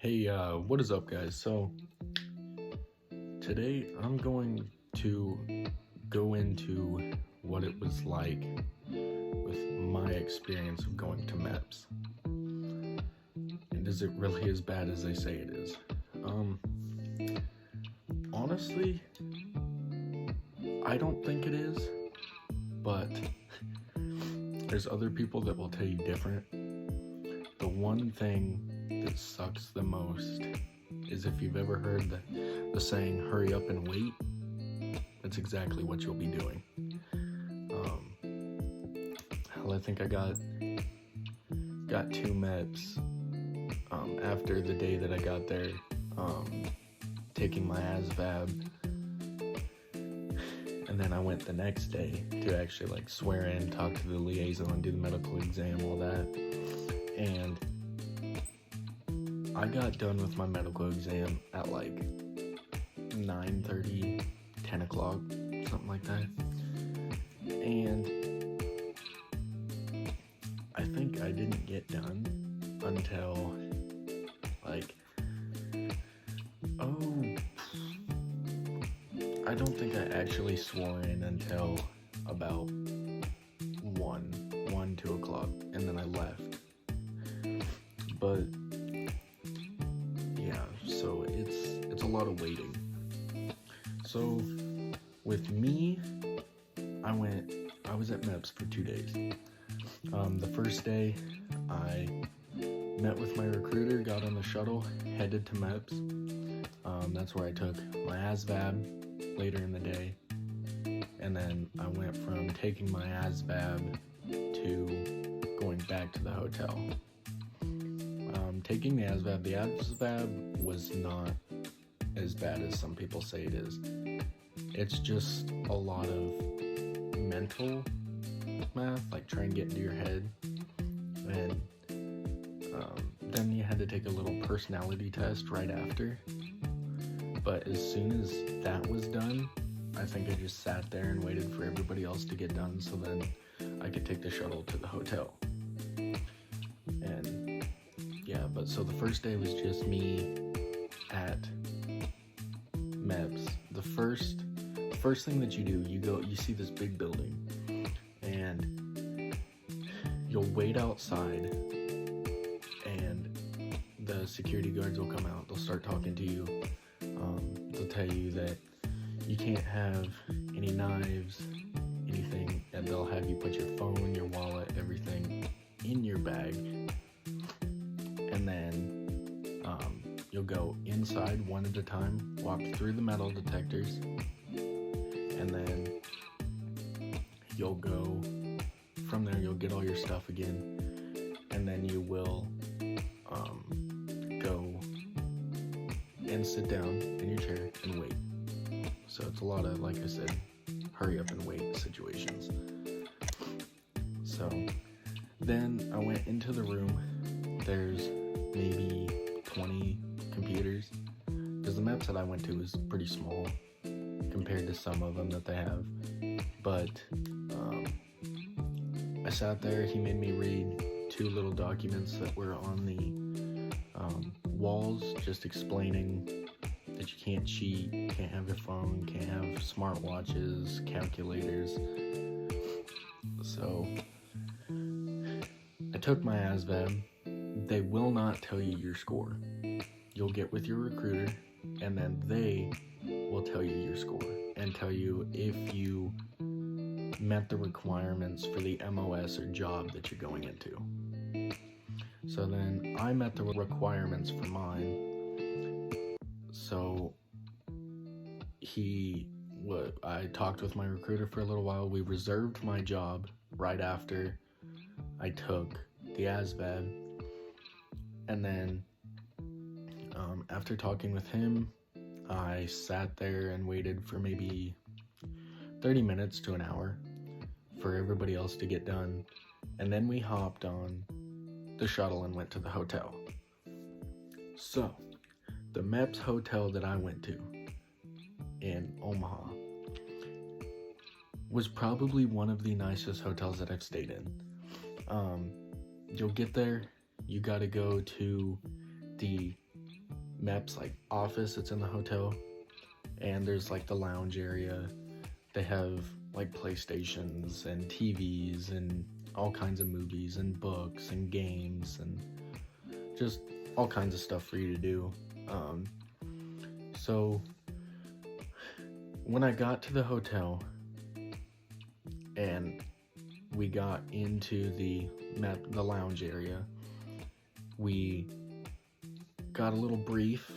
Hey, what is up, guys? So, today I'm going to go into what it was like with my experience of going to Meps. And is it really as bad as they say it is? Honestly, I don't think it is, but there's other people that will tell you different. The one thing that sucks the most is if you've ever heard the saying, hurry up and wait, that's exactly what you'll be doing. I think I got 2 Meps after the day that I got there, taking my ASVAB, and then I went the next day to actually swear in, talk to the liaison, do the medical exam, all that, and I got done with my medical exam at 9:30, 10 o'clock, something like that. And I think I didn't get done until I don't think I actually swore in until about 2 o'clock, and then I left. But yeah, so it's a lot of waiting. So with me, I was at Meps for 2 days. The first day I met with my recruiter, got on the shuttle, headed to Meps. That's where I took my ASVAB later in the day, and then I went from taking my ASVAB to going back to the hotel. Taking the ASVAB was not as bad as some people say it is. It's just a lot of mental math, trying to get into your head, and then you had to take a little personality test right after. But as soon as that was done, I think I just sat there and waited for everybody else to get done so then I could take the shuttle to the hotel. And yeah, but so the first day was just me at Meps. The first thing that you do, you see this big building, and you'll wait outside, and the security guards will come out. They'll start talking to you. They'll tell you that you can't have any knives, anything, and they'll have you put your phone, your wallet, everything in your bag, and then you'll go inside one at a time, walk through the metal detectors, and then you'll go from there. You'll get all your stuff again, and then you will go and sit down in your chair and wait. So it's a lot of, like I said, hurry up and wait situations. So then I went into the room. There's maybe 20 computers, because the Meps that I went to is pretty small compared to some of them that they have. But I sat there. He made me read 2 little documents that were on the walls, just explaining that you can't cheat, can't have your phone, can't have smartwatches, calculators. So I took my ASVAB. They will not tell you your score. You'll get with your recruiter, and then they will tell you your score and tell you if you met the requirements for the MOS or job that you're going into. So then I met the requirements for mine. So I talked with my recruiter for a little while. We reserved my job right after I took the ASVAB. And then after talking with him, I sat there and waited for maybe 30 minutes to an hour for everybody else to get done. And then we hopped on the shuttle and went to the hotel. So the Meps hotel that I went to in Omaha was probably one of the nicest hotels that I've stayed in. You'll get there, you gotta go to the Meps like office that's in the hotel, and there's like the lounge area. They have like PlayStations and TVs and all kinds of movies and books and games and just all kinds of stuff for you to do. So when I got to the hotel and we got into the lounge area, we got a little brief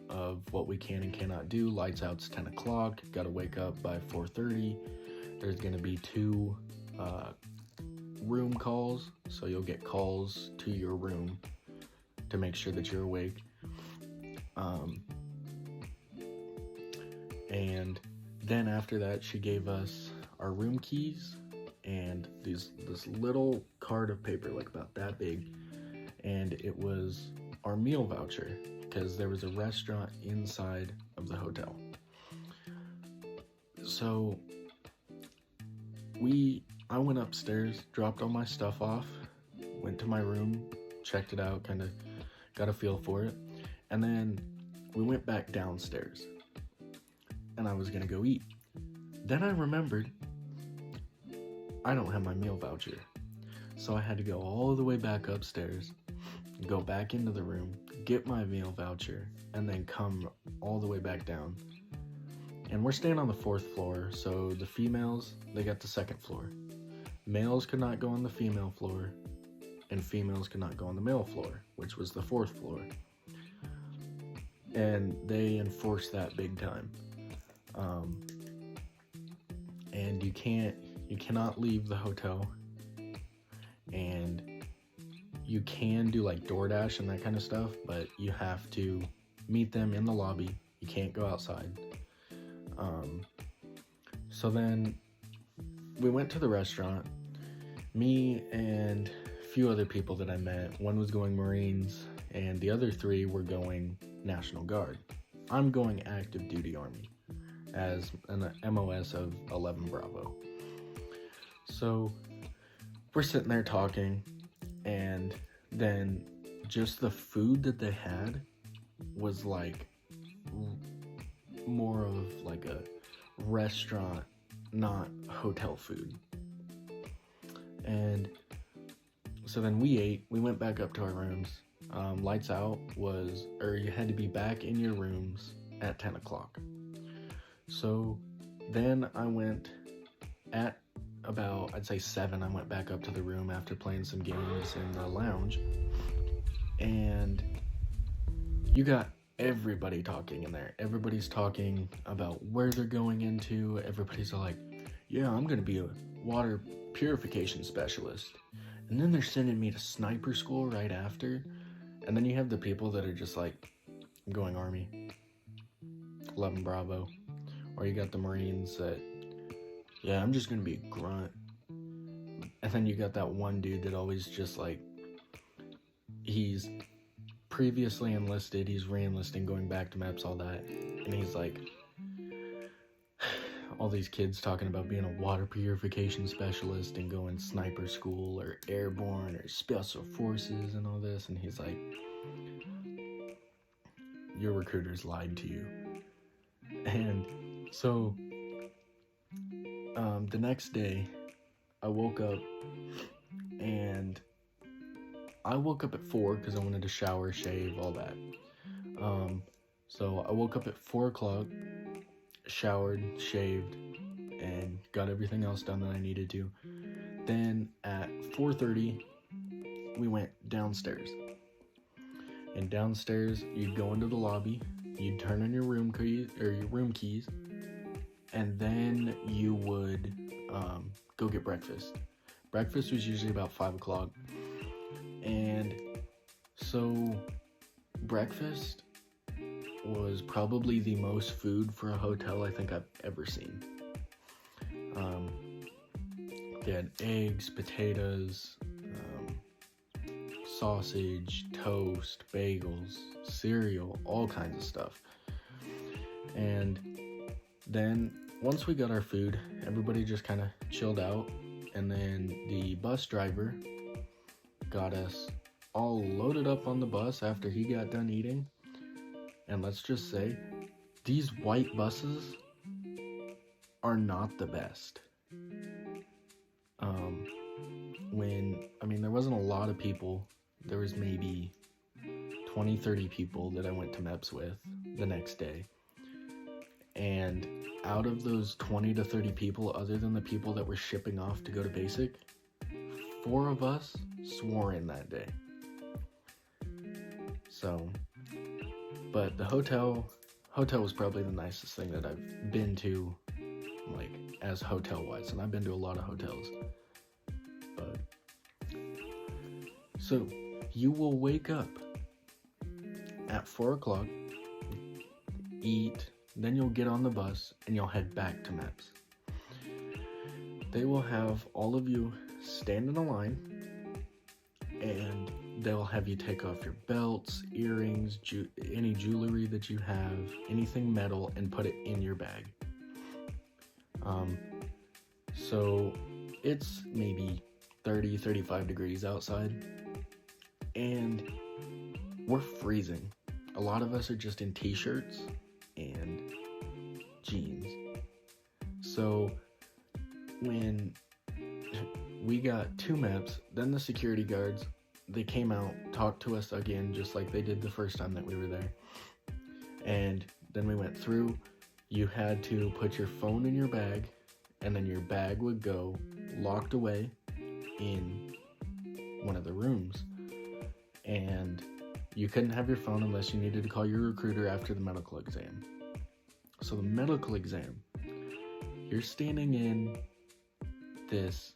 of what we can and cannot do. Lights out's 10 o'clock. Got to wake up by 4:30. There's going to be 2 room calls, so you'll get calls to your room to make sure that you're awake. And then after that, she gave us our room keys and this little card of paper, like about that big, and it was our meal voucher, because there was a restaurant inside of the hotel. So I went upstairs, dropped all my stuff off, went to my room, checked it out, kind of got a feel for it, and then we went back downstairs, and I was gonna go eat. Then I remembered I don't have my meal voucher, so I had to go all the way back upstairs, go back into the room, get my meal voucher, and then come all the way back down. And we're staying on the 4th floor, so the females, they got the 2nd floor. Males could not go on the female floor, and females could not go on the male floor, which was the 4th floor. And they enforced that big time. And you cannot leave the hotel, and you can do like DoorDash and that kind of stuff, but you have to meet them in the lobby. You can't go outside. So then we went to the restaurant. Me and a few other people that I met. One was going Marines, and the other 3 were going National Guard. I'm going active duty Army as an MOS of 11 Bravo. So we're sitting there talking, and then just the food that they had was like more of like a restaurant, not hotel food. And so then we ate, we went back up to our rooms. Lights out you had to be back in your rooms at 10 o'clock. So then I went at about, I'd say 7, I went back up to the room after playing some games in the lounge, and you got everybody talking in there. Everybody's talking about where they're going into. Everybody's all like, yeah, I'm going to be a water purification specialist. And then they're sending me to sniper school right after. And then you have the people that are just like, I'm going Army, 11 Bravo. Or you got the Marines that, yeah, I'm just going to be a grunt. And then you got that one dude that always just like, he's previously enlisted, he's re-enlisting, going back to Meps, all that. And he's like, all these kids talking about being a water purification specialist and going sniper school or airborne or special forces and all this. And he's like, your recruiters lied to you. And so the next day I woke up, and I woke up at 4 because I wanted to shower, shave, all that. So I woke up at 4 o'clock, showered, shaved, and got everything else done that I needed to. Then at 4:30, we went downstairs. And downstairs, you'd go into the lobby, you'd turn on your room keys, and then you would go get breakfast. Breakfast was usually about 5 o'clock. And so breakfast was probably the most food for a hotel I think I've ever seen. They had eggs, potatoes, sausage, toast, bagels, cereal, all kinds of stuff. And then once we got our food, everybody just kind of chilled out, and then the bus driver got us all loaded up on the bus after he got done eating. And let's just say, these white buses are not the best. There wasn't a lot of people. There was maybe 20, 30 people that I went to Meps with the next day. And out of those 20 to 30 people, other than the people that were shipping off to go to basic, 4 of us swore in that day. So, but the hotel was probably the nicest thing that I've been to, like, as hotel-wise, and I've been to a lot of hotels. But, so, you will wake up at 4 o'clock, eat, then you'll get on the bus, and you'll head back to Meps. They will have all of you stand in a line, and they'll have you take off your belts, earrings, any jewelry that you have, anything metal, and put it in your bag. So it's maybe 30, 35 degrees outside, and we're freezing. A lot of us are just in t-shirts and jeans. So when we got 2 Meps, then the security guards, they came out, talked to us again, just like they did the first time that we were there. And then we went through. You had to put your phone in your bag, and then your bag would go locked away in one of the rooms. And you couldn't have your phone unless you needed to call your recruiter after the medical exam. So the medical exam, you're standing in this,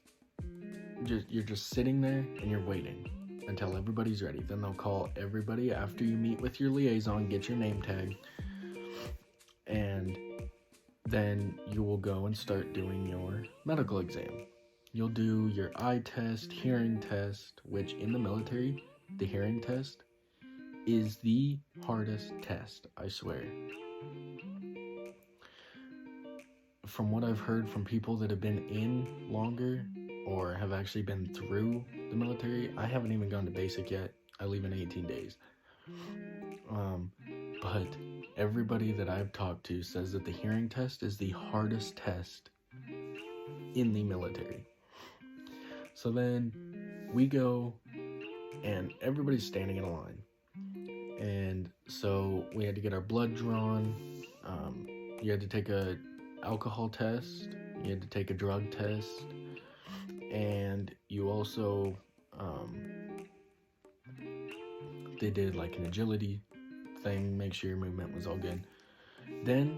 you're just sitting there and you're waiting until everybody's ready. Then they'll call everybody after you meet with your liaison, get your name tag, and then you will go and start doing your medical exam. You'll do your eye test, hearing test, which in the military, the hearing test is the hardest test, I swear. From what I've heard from people that have been in longer or have actually been through the military, I haven't even gone to basic yet. I leave in 18 days. But everybody that I've talked to says that the hearing test is the hardest test in the military. So then we go and everybody's standing in a line. And so we had to get our blood drawn. You had to take a alcohol test. You had to take a drug test. And you also, they did like an agility thing, make sure your movement was all good. Then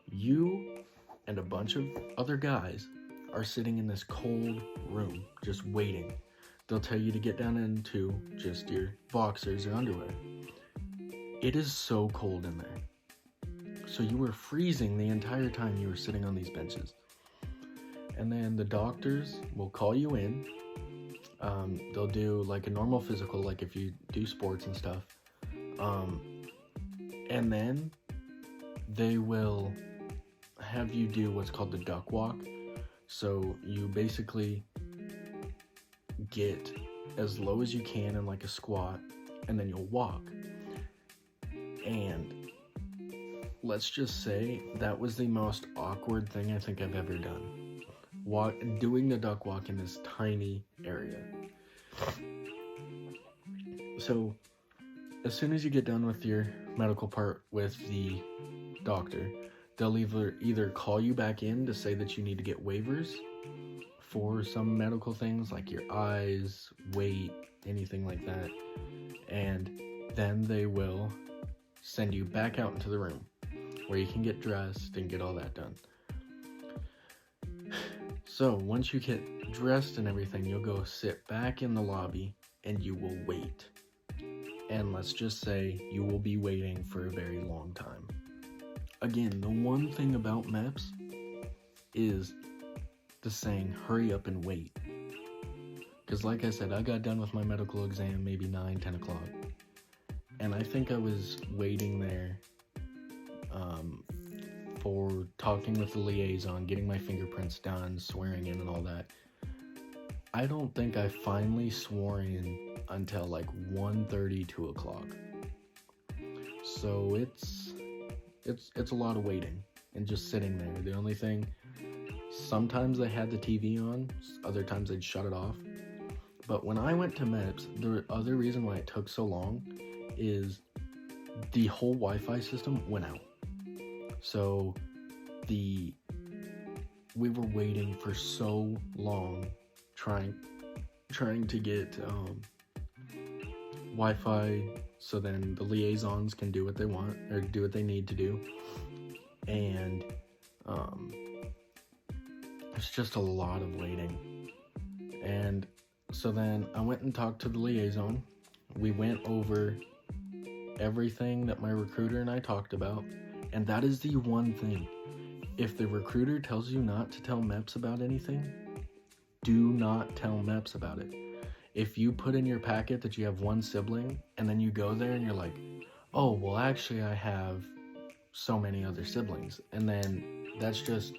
you and a bunch of other guys are sitting in this cold room, just waiting. They'll tell you to get down into just your boxers or underwear. It is so cold in there. So you were freezing the entire time you were sitting on these benches. And then the doctors will call you in. They'll do like a normal physical, like if you do sports and stuff. And then they will have you do what's called the duck walk. So you basically get as low as you can in like a squat, and then you'll walk. And let's just say that was the most awkward thing I think I've ever done. Doing the duck walk in this tiny area. So as soon as you get done with your medical part with the doctor, they'll either call you back in to say that you need to get waivers for some medical things like your eyes, weight, anything like that. And then they will send you back out into the room where you can get dressed and get all that done. So once you get dressed and everything, you'll go sit back in the lobby and you will wait. And let's just say you will be waiting for a very long time. Again, the one thing about Meps is the saying, hurry up and wait. Because like I said, I got done with my medical exam maybe 9, 10 o'clock. And I think I was waiting there for talking with the liaison, getting my fingerprints done, swearing in and all that. I don't think I finally swore in until like 1:30, 2 o'clock. So it's a lot of waiting and just sitting there. The only thing, sometimes they had the TV on, other times they'd shut it off. But when I went to Meps, the other reason why it took so long is the whole Wi-Fi system went out. So we were waiting for so long trying to get Wi-Fi, so then the liaisons can do what they want or do what they need to do. And it's just a lot of waiting. And so then I went and talked to the liaison. We went over everything that my recruiter and I talked about. And that is the one thing. If the recruiter tells you not to tell Meps about anything, do not tell Meps about it. If you put in your packet that you have one sibling, and then you go there and you're like, oh, well, actually, I have so many other siblings. And then that's just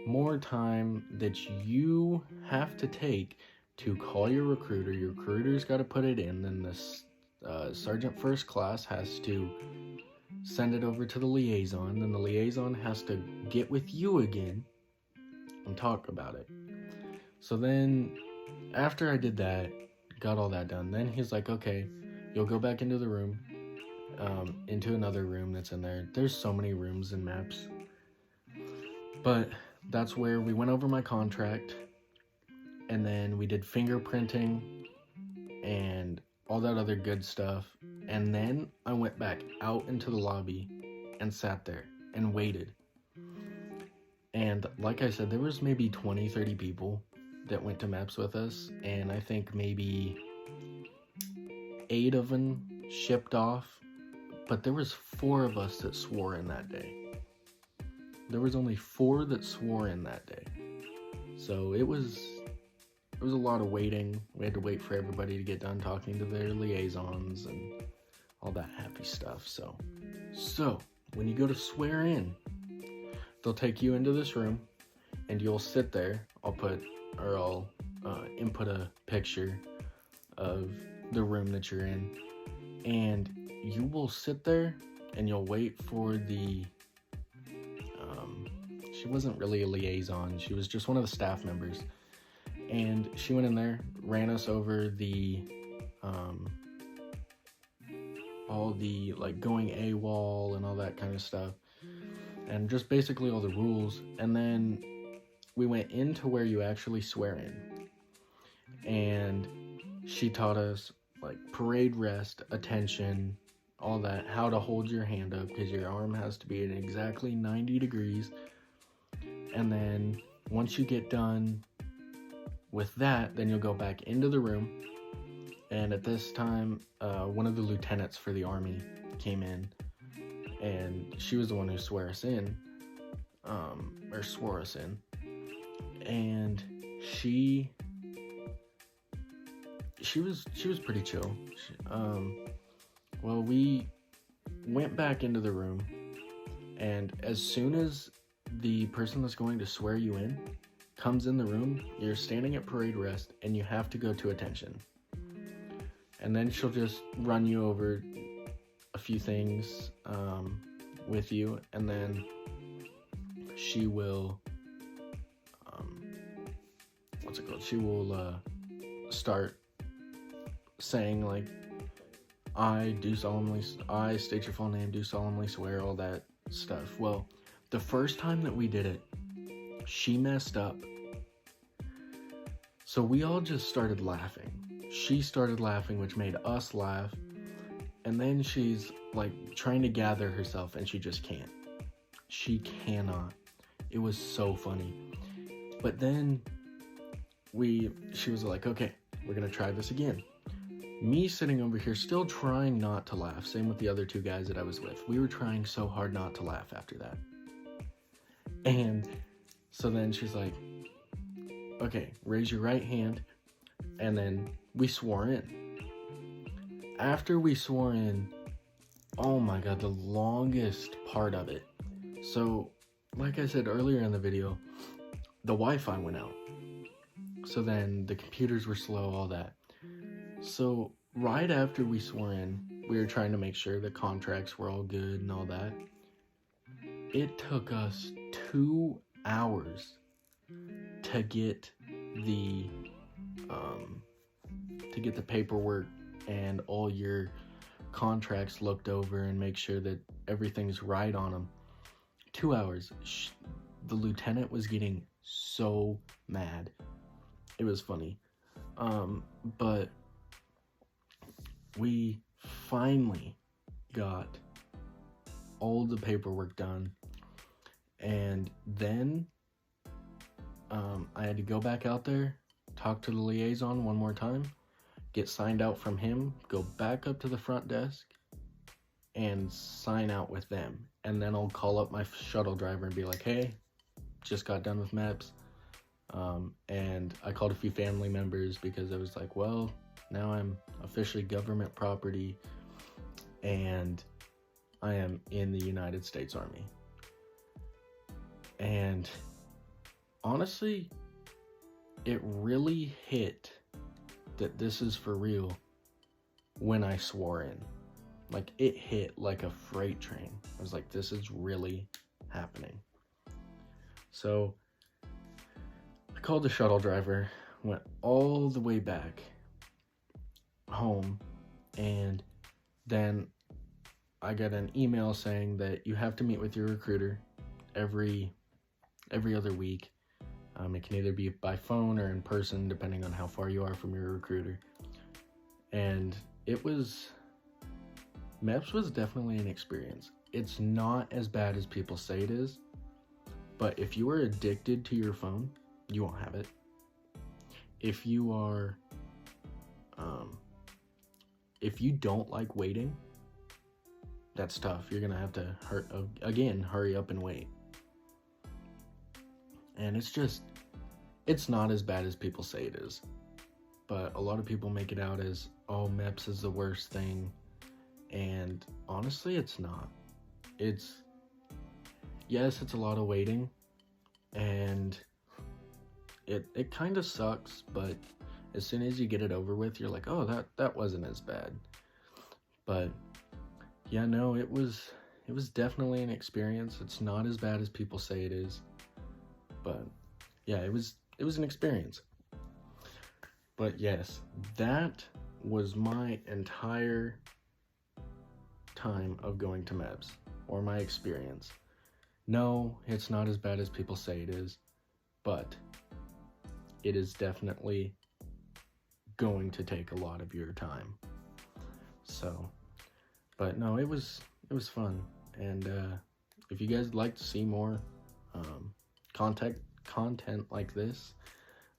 more time that you have to take to call your recruiter. Your recruiter's got to put it in. Then the Sergeant First Class has to send it over to the liaison. Then the liaison has to get with you again and talk about it. So then, after I did that, got all that done, then he's like, okay, you'll go back into the room, into another room that's in there. There's so many rooms in Meps. But that's where we went over my contract, and then we did fingerprinting and all that other good stuff. And then I went back out into the lobby and sat there and waited. And like I said, there was maybe 20, 30 people that went to Meps with us, and I think maybe 8 of them shipped off, but there was 4 of us that swore in that day. There was only 4 that swore in that day. So it was a lot of waiting. We had to wait for everybody to get done talking to their liaisons and all that happy stuff. So when you go to swear in, they'll take you into this room and you'll sit there. I'll input a picture of the room that you're in, and you will sit there and you'll wait for the she wasn't really a liaison, she was just one of the staff members, and she went in there, ran us over the all the like going AWOL and all that kind of stuff, and just basically all the rules. And then we went into where you actually swear in, and she taught us like parade rest, attention, all that, how to hold your hand up because your arm has to be at exactly 90 degrees. And then once you get done with that, then you'll go back into the room. And at this time, one of the lieutenants for the Army came in, and she was the one who swore us in. And she was pretty chill. Well, we went back into the room, and as soon as the person that's going to swear you in comes in the room, you're standing at parade rest, and you have to go to attention. And then she'll just run you over a few things with you, and then she will she will start saying like, I state your full name, do solemnly swear, all that stuff. Well, the first time that we did it, she messed up, so we all just started laughing. She started laughing, which made us laugh, and then she's like trying to gather herself, and she just can't. She cannot. It was so funny. But then she was like, okay, we're gonna try this again. Me sitting over here still trying not to laugh, same with the other 2 guys that I was with. We were trying so hard not to laugh after that. And so then she's like, okay, raise your right hand. And then we swore in. After we swore in, oh my god, the longest part of it. So, like I said earlier in the video, the Wi-Fi went out. So then the computers were slow, all that. So right after we swore in, we were trying to make sure the contracts were all good and all that. It took us 2 hours to get the paperwork and all your contracts looked over and make sure that everything's right on them. 2 hours. The lieutenant was getting so mad. It was funny. But we finally got all the paperwork done, and then I had to go back out there, talk to the liaison one more time, get signed out from him, go back up to the front desk, and sign out with them. And then I'll call up my shuttle driver and be like, hey, just got done with Meps. And I called a few family members because I was like, well, now I'm officially government property and I am in the United States Army. And honestly, it really hit that this is for real when I swore in. Like, it hit like a freight train. I was like, this is really happening. So I called the shuttle driver, went all the way back home, and then I got an email saying that you have to meet with your recruiter every other week. It can either be by phone or in person, depending on how far you are from your recruiter. And Meps was definitely an experience. It's not as bad as people say it is, but if you are addicted to your phone, you won't have it. If you are, if you don't like waiting, that's tough. You're gonna have to hurry up and wait. And it's not as bad as people say it is. But a lot of people make it out as, oh, Meps is the worst thing. And honestly, it's not. Yes, it's a lot of waiting. And it kind of sucks, but as soon as you get it over with, you're like, oh, that wasn't as bad. But yeah, no, it was definitely an experience. It's not as bad as people say it is. But yeah, it was an experience. But yes, that was my entire time of going to Meps, or my experience. No, it's not as bad as people say it is, but it is definitely going to take a lot of your time. So, but no, it was fun. And if you guys would like to see more content like this,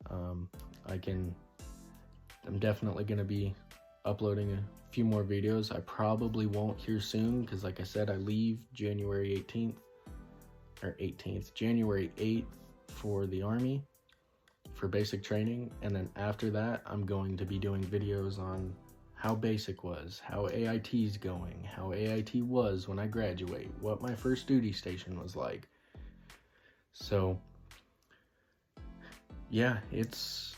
I'm definitely going to be uploading a few more videos. I probably won't here soon because, like I said, I leave January 8th for the Army for basic training, and then after that I'm going to be doing videos on how basic was, how AIT is going, how AIT was when I graduate, what my first duty station was like. So yeah, it's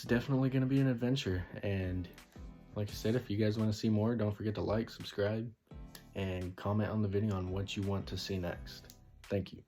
definitely going to be an adventure. And like I said, if you guys want to see more, don't forget to like, subscribe, and comment on the video on what you want to see next. Thank you.